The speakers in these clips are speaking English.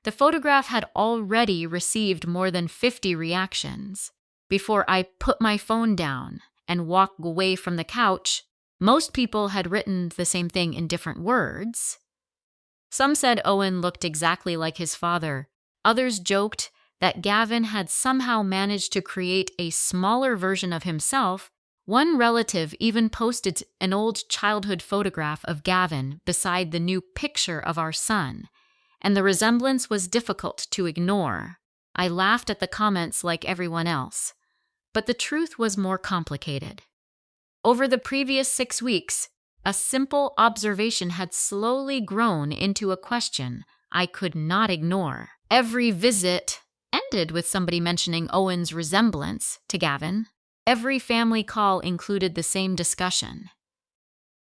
The photograph had already received more than 50 reactions. Before I put my phone down and walked away from the couch, most people had written the same thing in different words. Some said Owen looked exactly like his father. Others joked that Gavin had somehow managed to create a smaller version of himself. One relative even posted an old childhood photograph of Gavin beside the new picture of our son, and the resemblance was difficult to ignore. I laughed at the comments like everyone else, but the truth was more complicated. Over the previous 6 weeks, a simple observation had slowly grown into a question I could not ignore. Every visit ended with somebody mentioning Owen's resemblance to Gavin. Every family call included the same discussion.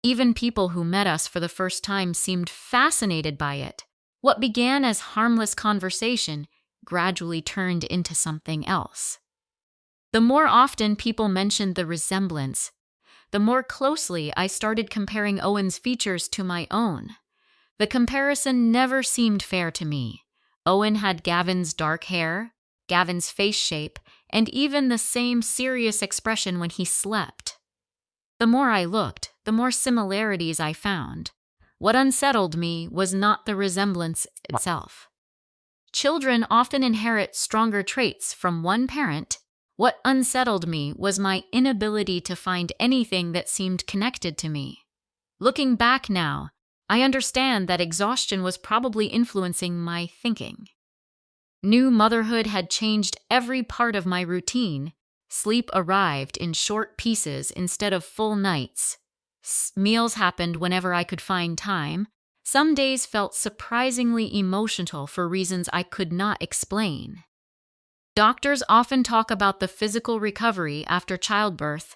Even people who met us for the first time seemed fascinated by it. What began as harmless conversation gradually turned into something else. The more often people mentioned the resemblance, the more closely I started comparing Owen's features to my own. The comparison never seemed fair to me. Owen had Gavin's dark hair, Gavin's face shape, and even the same serious expression when he slept. The more I looked, the more similarities I found. What unsettled me was not the resemblance itself. Children often inherit stronger traits from one parent. What unsettled me was my inability to find anything that seemed connected to me. Looking back now, I understand that exhaustion was probably influencing my thinking. New motherhood had changed every part of my routine. Sleep arrived in short pieces instead of full nights. Meals happened whenever I could find time. Some days felt surprisingly emotional for reasons I could not explain. Doctors often talk about the physical recovery after childbirth,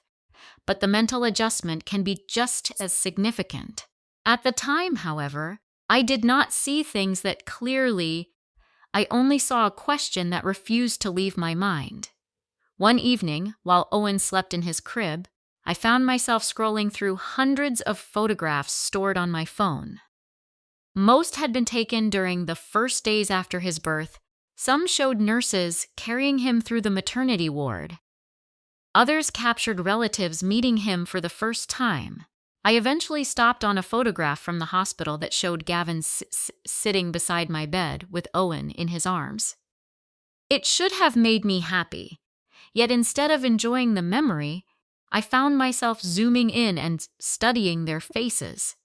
but the mental adjustment can be just as significant. At the time, however, I did not see things that clearly. I only saw a question that refused to leave my mind. One evening, while Owen slept in his crib, I found myself scrolling through hundreds of photographs stored on my phone. Most had been taken during the first days after his birth. Some showed nurses carrying him through the maternity ward. Others captured relatives meeting him for the first time. I eventually stopped on a photograph from the hospital that showed Gavin sitting beside my bed with Owen in his arms. It should have made me happy, yet instead of enjoying the memory, I found myself zooming in and studying their faces.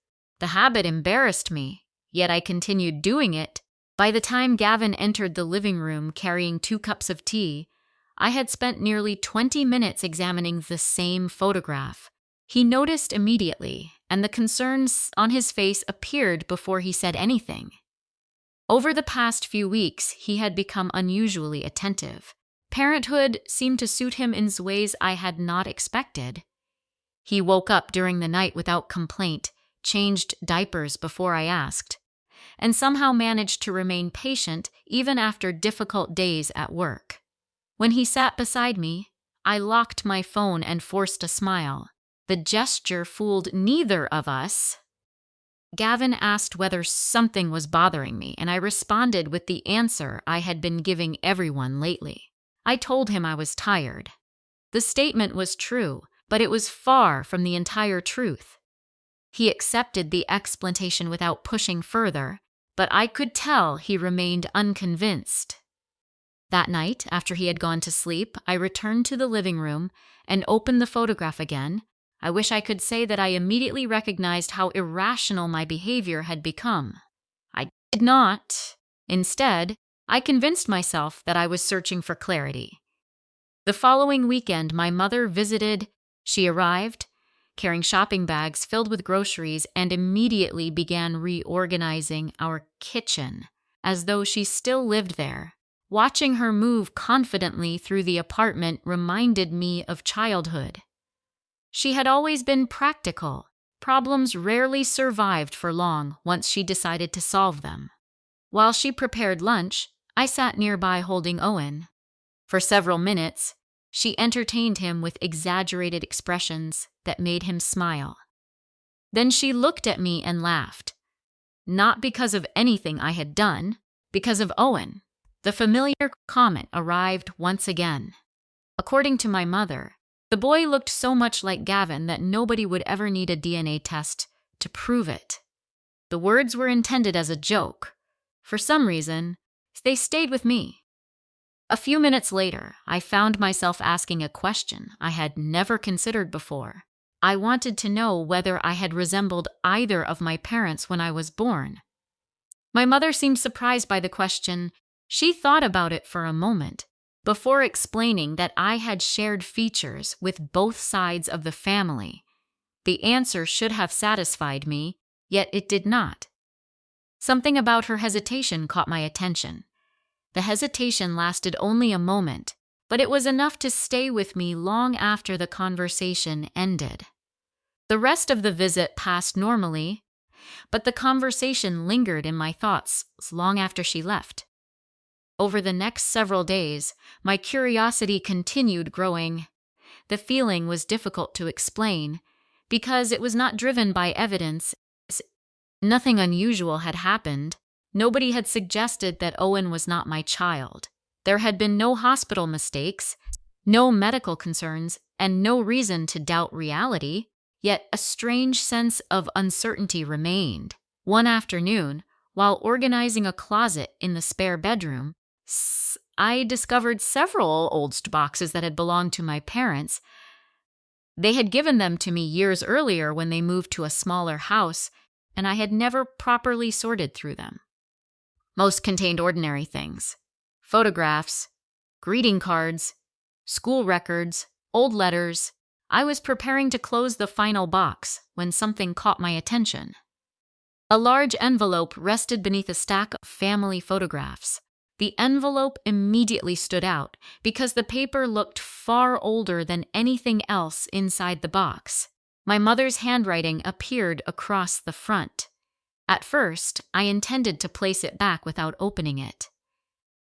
The habit embarrassed me, yet I continued doing it. By the time Gavin entered the living room carrying 2 cups of tea, I had spent nearly 20 minutes examining the same photograph. He noticed immediately, and the concerns on his face appeared before he said anything. Over the past few weeks, he had become unusually attentive. Parenthood seemed to suit him in ways I had not expected. He woke up during the night without complaint, changed diapers before I asked, and somehow managed to remain patient even after difficult days at work. When he sat beside me, I locked my phone and forced a smile. The gesture fooled neither of us. Gavin asked whether something was bothering me, and I responded with the answer I had been giving everyone lately. I told him I was tired. The statement was true, but it was far from the entire truth. He accepted the explanation without pushing further, but I could tell he remained unconvinced. That night, after he had gone to sleep, I returned to the living room and opened the photograph again. I wish I could say that I immediately recognized how irrational my behavior had become. I did not. Instead, I convinced myself that I was searching for clarity. The following weekend, my mother visited. She arrived, carrying shopping bags filled with groceries, and immediately began reorganizing our kitchen, as though she still lived there. Watching her move confidently through the apartment reminded me of childhood. She had always been practical. Problems rarely survived for long once she decided to solve them. While she prepared lunch, I sat nearby holding Owen. For several minutes, she entertained him with exaggerated expressions that made him smile. Then she looked at me and laughed. Not because of anything I had done, because of Owen. The familiar comment arrived once again. According to my mother, the boy looked so much like Gavin that nobody would ever need a DNA test to prove it. The words were intended as a joke. For some reason, they stayed with me. A few minutes later, I found myself asking a question I had never considered before. I wanted to know whether I had resembled either of my parents when I was born. My mother seemed surprised by the question. She thought about it for a moment before explaining that I had shared features with both sides of the family. The answer should have satisfied me, yet it did not. Something about her hesitation caught my attention. The hesitation lasted only a moment, but it was enough to stay with me long after the conversation ended. The rest of the visit passed normally, but the conversation lingered in my thoughts long after she left. Over the next several days, my curiosity continued growing. The feeling was difficult to explain because it was not driven by evidence. Nothing unusual had happened. Nobody had suggested that Owen was not my child. There had been no hospital mistakes, no medical concerns, and no reason to doubt reality, yet a strange sense of uncertainty remained. One afternoon, while organizing a closet in the spare bedroom, I discovered several old boxes that had belonged to my parents. They had given them to me years earlier when they moved to a smaller house, and I had never properly sorted through them. Most contained ordinary things: photographs, greeting cards, school records, old letters. I was preparing to close the final box when something caught my attention. A large envelope rested beneath a stack of family photographs. The envelope immediately stood out because the paper looked far older than anything else inside the box. My mother's handwriting appeared across the front. At first, I intended to place it back without opening it.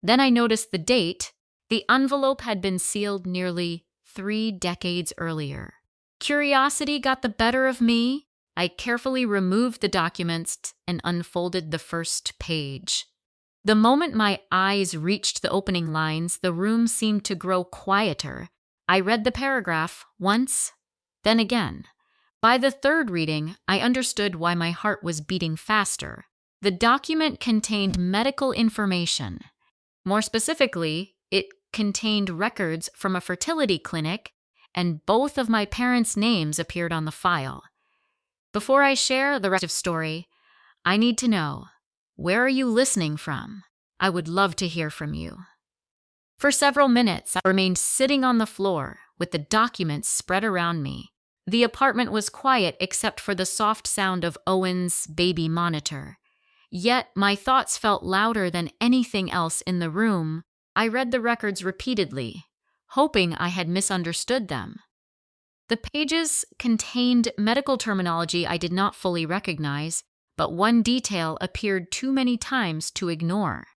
Then I noticed the date. The envelope had been sealed nearly 3 decades earlier. Curiosity got the better of me. I carefully removed the documents and unfolded the first page. The moment my eyes reached the opening lines, the room seemed to grow quieter. I read the paragraph once, then again. By the third reading, I understood why my heart was beating faster. The document contained medical information. More specifically, it contained records from a fertility clinic, and both of my parents' names appeared on the file. Before I share the rest of the story, I need to know, where are you listening from? I would love to hear from you. For several minutes, I remained sitting on the floor with the documents spread around me. The apartment was quiet except for the soft sound of Owen's baby monitor. Yet my thoughts felt louder than anything else in the room. I read the records repeatedly, hoping I had misunderstood them. The pages contained medical terminology I did not fully recognize, but one detail appeared too many times to ignore.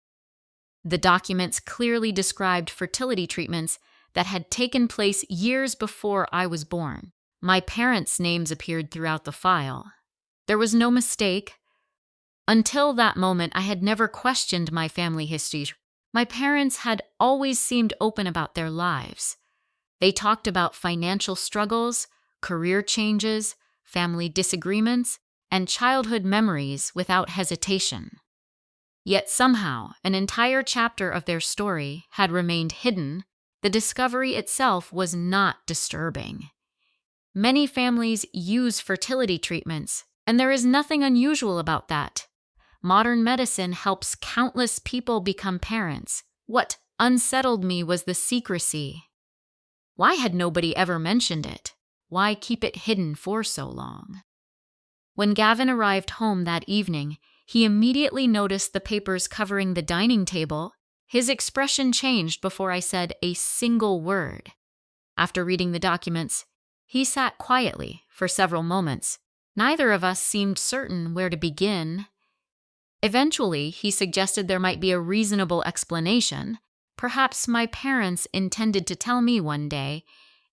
The documents clearly described fertility treatments that had taken place years before I was born. My parents' names appeared throughout the file. There was no mistake. Until that moment, I had never questioned my family history. My parents had always seemed open about their lives. They talked about financial struggles, career changes, family disagreements, and childhood memories without hesitation. Yet somehow, an entire chapter of their story had remained hidden. The discovery itself was not disturbing. Many families use fertility treatments, and there is nothing unusual about that. Modern medicine helps countless people become parents. What unsettled me was the secrecy. Why had nobody ever mentioned it? Why keep it hidden for so long? When Gavin arrived home that evening, he immediately noticed the papers covering the dining table. His expression changed before I said a single word. After reading the documents, he sat quietly for several moments. Neither of us seemed certain where to begin. Eventually, he suggested there might be a reasonable explanation. Perhaps my parents intended to tell me one day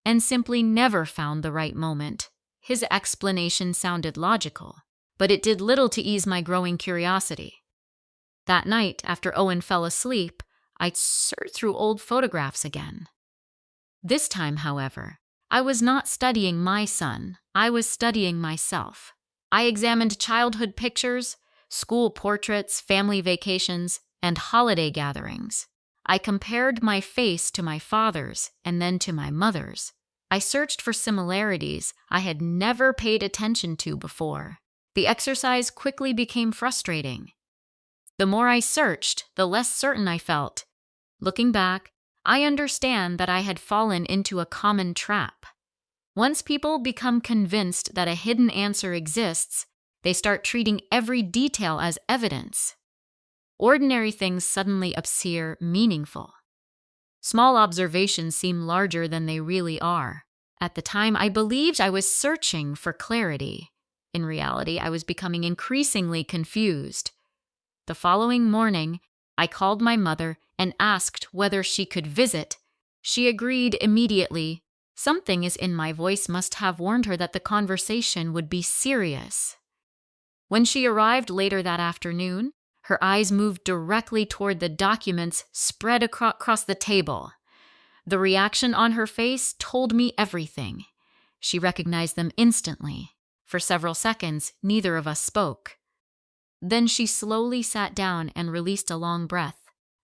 and simply never found the right moment. His explanation sounded logical, but it did little to ease my growing curiosity. That night, after Owen fell asleep, I searched through old photographs again. This time, however, I was not studying my son, I was studying myself. I examined childhood pictures, school portraits, family vacations, and holiday gatherings. I compared my face to my father's and then to my mother's. I searched for similarities I had never paid attention to before. The exercise quickly became frustrating. The more I searched, the less certain I felt. Looking back, I understand that I had fallen into a common trap. Once people become convinced that a hidden answer exists, they start treating every detail as evidence. Ordinary things suddenly appear meaningful. Small observations seem larger than they really are. At the time, I believed I was searching for clarity. In reality, I was becoming increasingly confused. The following morning, I called my mother and asked whether she could visit. She agreed immediately. Something in my voice must have warned her that the conversation would be serious. When she arrived later that afternoon, her eyes moved directly toward the documents spread across the table. The reaction on her face told me everything. She recognized them instantly. For several seconds, neither of us spoke. Then she slowly sat down and released a long breath.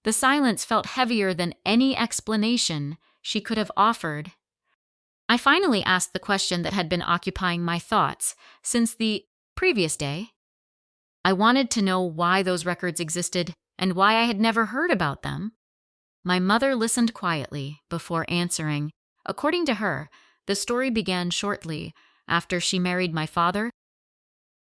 The silence felt heavier than any explanation she could have offered. I finally asked the question that had been occupying my thoughts since the previous day. I wanted to know why those records existed and why I had never heard about them. My mother listened quietly before answering. According to her, the story began shortly after she married my father.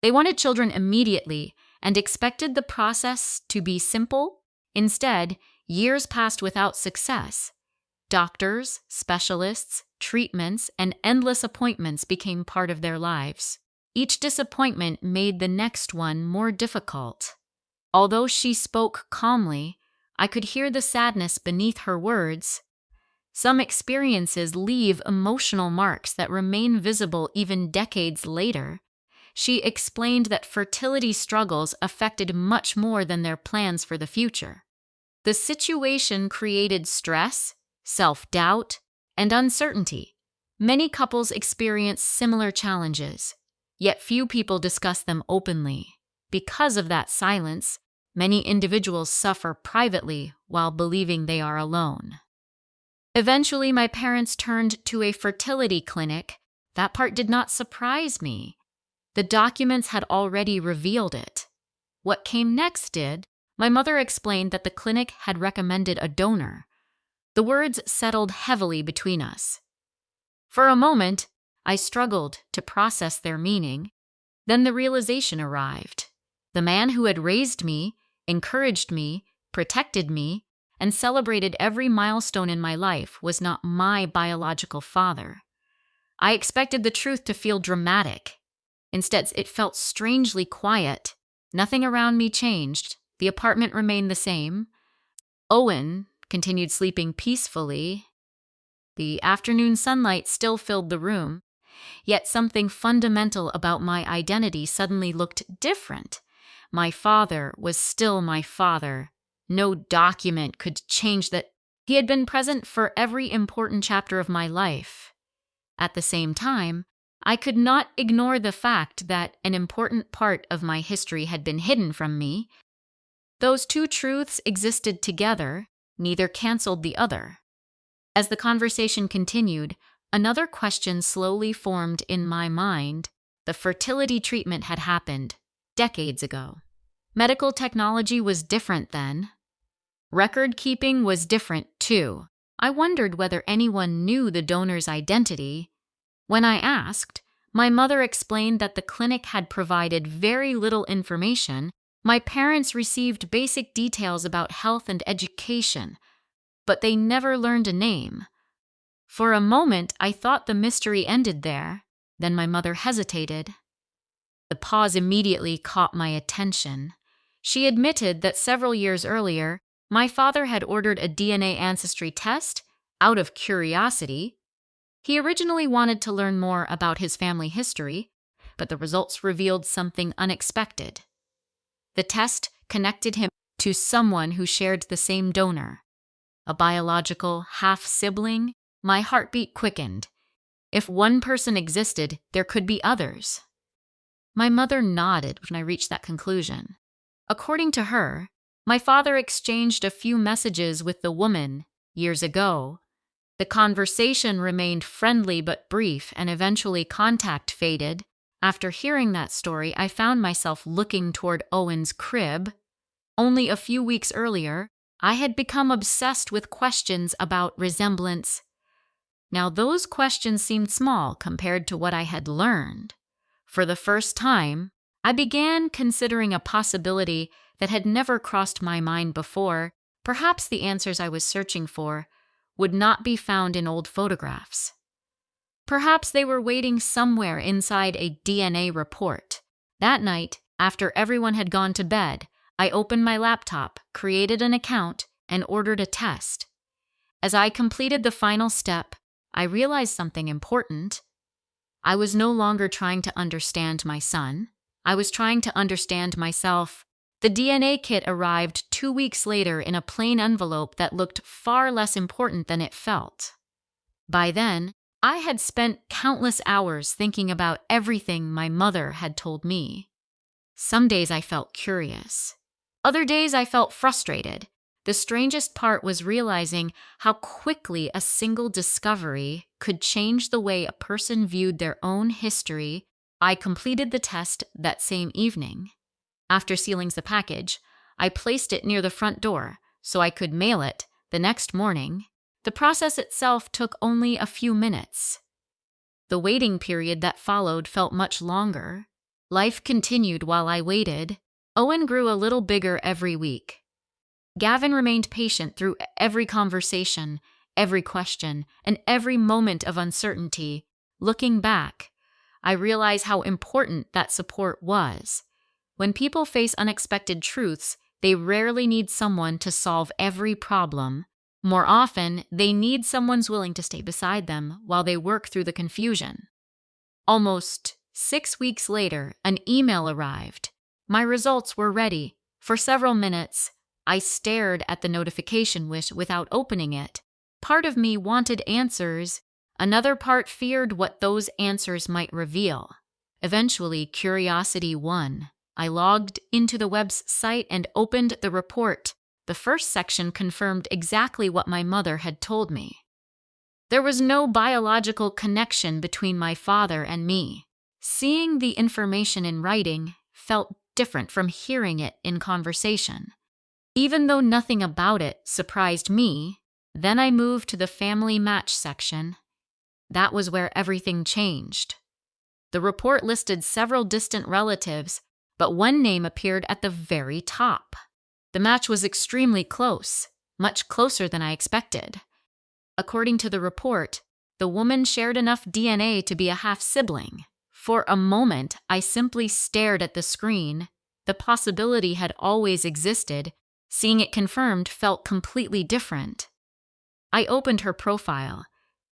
They wanted children immediately and expected the process to be simple. Instead, years passed without success. Doctors, specialists, treatments, and endless appointments became part of their lives. Each disappointment made the next one more difficult. Although she spoke calmly, I could hear the sadness beneath her words. Some experiences leave emotional marks that remain visible even decades later. She explained that fertility struggles affected much more than their plans for the future. The situation created stress, self-doubt, and uncertainty. Many couples experience similar challenges, yet few people discuss them openly. Because of that silence, many individuals suffer privately while believing they are alone. Eventually, my parents turned to a fertility clinic. That part did not surprise me. The documents had already revealed it. What came next did. My mother explained that the clinic had recommended a donor. The words settled heavily between us. For a moment, I struggled to process their meaning. Then the realization arrived. The man who had raised me, encouraged me, protected me, and celebrated every milestone in my life was not my biological father. I expected the truth to feel dramatic. Instead, it felt strangely quiet. Nothing around me changed. The apartment remained the same. Owen continued sleeping peacefully. The afternoon sunlight still filled the room. Yet something fundamental about my identity suddenly looked different. My father was still my father. No document could change that. He had been present for every important chapter of my life. At the same time, I could not ignore the fact that an important part of my history had been hidden from me. Those two truths existed together, neither canceled the other. As the conversation continued, another question slowly formed in my mind. The fertility treatment had happened decades ago. Medical technology was different then. Record keeping was different too. I wondered whether anyone knew the donor's identity. When I asked, my mother explained that the clinic had provided very little information. My parents received basic details about health and education, but they never learned a name. For a moment, I thought the mystery ended there. Then my mother hesitated. The pause immediately caught my attention. She admitted that several years earlier, my father had ordered a DNA ancestry test out of curiosity. He originally wanted to learn more about his family history, but the results revealed something unexpected. The test connected him to someone who shared the same donor, a biological half-sibling, my heartbeat quickened. If one person existed, there could be others. My mother nodded when I reached that conclusion. According to her, my father exchanged a few messages with the woman years ago. The conversation remained friendly but brief, and eventually contact faded. After hearing that story, I found myself looking toward Owen's crib. Only a few weeks earlier, I had become obsessed with questions about resemblance. Now, those questions seemed small compared to what I had learned. For the first time, I began considering a possibility that had never crossed my mind before. Perhaps the answers I was searching for would not be found in old photographs. Perhaps they were waiting somewhere inside a DNA report. That night, after everyone had gone to bed, I opened my laptop, created an account, and ordered a test. As I completed the final step, I realized something important. I was no longer trying to understand my son. I was trying to understand myself. The DNA kit arrived 2 weeks later in a plain envelope that looked far less important than it felt. By then, I had spent countless hours thinking about everything my mother had told me. Some days I felt curious. Other days I felt frustrated. The strangest part was realizing how quickly a single discovery could change the way a person viewed their own history. I completed the test that same evening. After sealing the package, I placed it near the front door so I could mail it the next morning. The process itself took only a few minutes. The waiting period that followed felt much longer. Life continued while I waited. Owen grew a little bigger every week. Gavin remained patient through every conversation, every question, and every moment of uncertainty. Looking back, I realize how important that support was. When people face unexpected truths, they rarely need someone to solve every problem. More often, they need someone willing to stay beside them while they work through the confusion. Almost 6 weeks later, an email arrived. My results were ready. For several minutes, I stared at the notification without opening it. Part of me wanted answers. Another part feared what those answers might reveal. Eventually, curiosity won. I logged into the website and opened the report. The first section confirmed exactly what my mother had told me. There was no biological connection between my father and me. Seeing the information in writing felt different from hearing it in conversation. Even though nothing about it surprised me, then I moved to the family match section. That was where everything changed. The report listed several distant relatives, but one name appeared at the very top. The match was extremely close, much closer than I expected. According to the report, the woman shared enough DNA to be a half-sibling. For a moment, I simply stared at the screen. The possibility had always existed. Seeing it confirmed felt completely different. I opened her profile.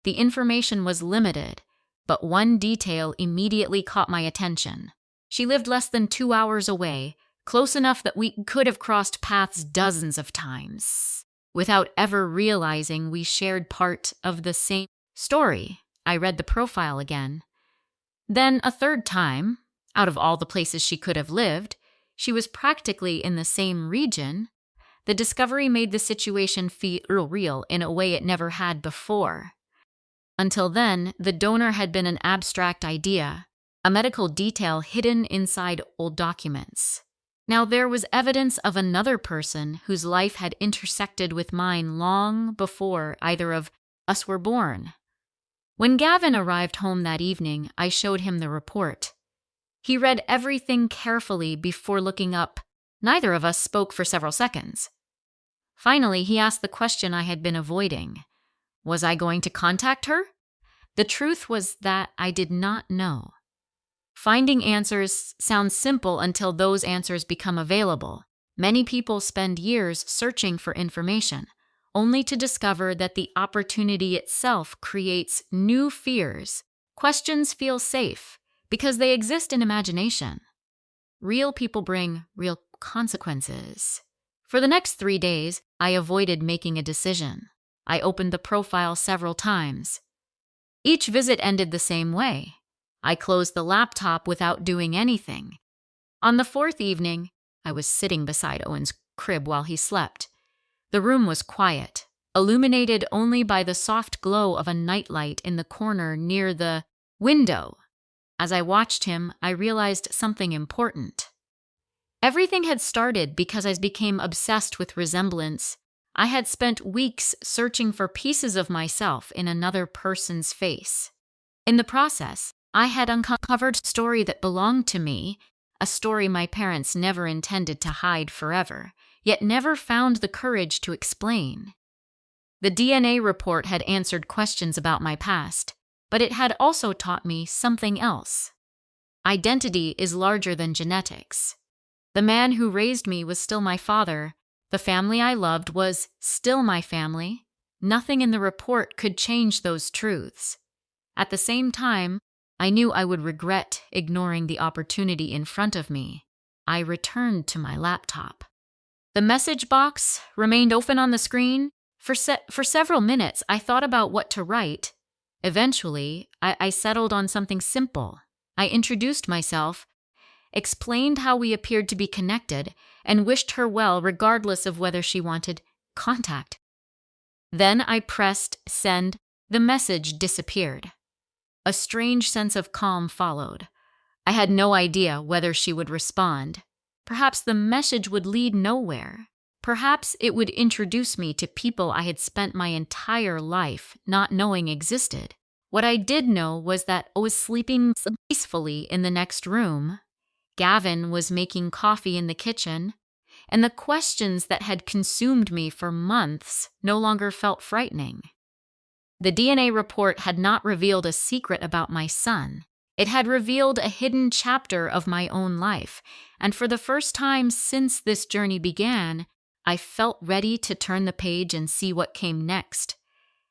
The information was limited, but one detail immediately caught my attention. She lived less than 2 hours away, close enough that we could have crossed paths dozens of times. Without ever realizing we shared part of the same story, I read the profile again. Then a third time, out of all the places she could have lived, she was practically in the same region. The discovery made the situation feel real in a way it never had before. Until then, the donor had been an abstract idea, a medical detail hidden inside old documents. Now there was evidence of another person whose life had intersected with mine long before either of us were born. When Gavin arrived home that evening, I showed him the report. He read everything carefully before looking up. Neither of us spoke for several seconds. Finally, he asked the question I had been avoiding. Was I going to contact her? The truth was that I did not know. Finding answers sounds simple until those answers become available. Many people spend years searching for information, only to discover that the opportunity itself creates new fears. Questions feel safe because they exist in imagination. Real people bring real consequences. For the next 3 days, I avoided making a decision. I opened the profile several times. Each visit ended the same way. I closed the laptop without doing anything. On the fourth evening, I was sitting beside Owen's crib while he slept. The room was quiet, illuminated only by the soft glow of a nightlight in the corner near the window. As I watched him, I realized something important. Everything had started because I became obsessed with resemblance. I had spent weeks searching for pieces of myself in another person's face. In the process, I had uncovered a story that belonged to me, a story my parents never intended to hide forever, yet never found the courage to explain. The DNA report had answered questions about my past, but it had also taught me something else. Identity is larger than genetics. The man who raised me was still my father. The family I loved was still my family. Nothing in the report could change those truths. At the same time, I knew I would regret ignoring the opportunity in front of me. I returned to my laptop. The message box remained open on the screen. For several minutes, I thought about what to write. Eventually, I settled on something simple. I introduced myself, explained how we appeared to be connected, and wished her well regardless of whether she wanted contact. Then I pressed send. The message disappeared. A strange sense of calm followed. I had no idea whether she would respond. Perhaps the message would lead nowhere. Perhaps it would introduce me to people I had spent my entire life not knowing existed. What I did know was that I was sleeping peacefully in the next room. Gavin was making coffee in the kitchen, and the questions that had consumed me for months no longer felt frightening. The DNA report had not revealed a secret about my son. It had revealed a hidden chapter of my own life, and for the first time since this journey began, I felt ready to turn the page and see what came next.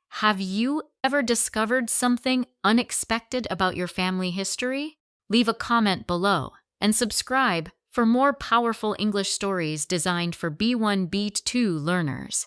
Have you ever discovered something unexpected about your family history? Leave a comment below and subscribe for more powerful English stories designed for B1, B2 learners.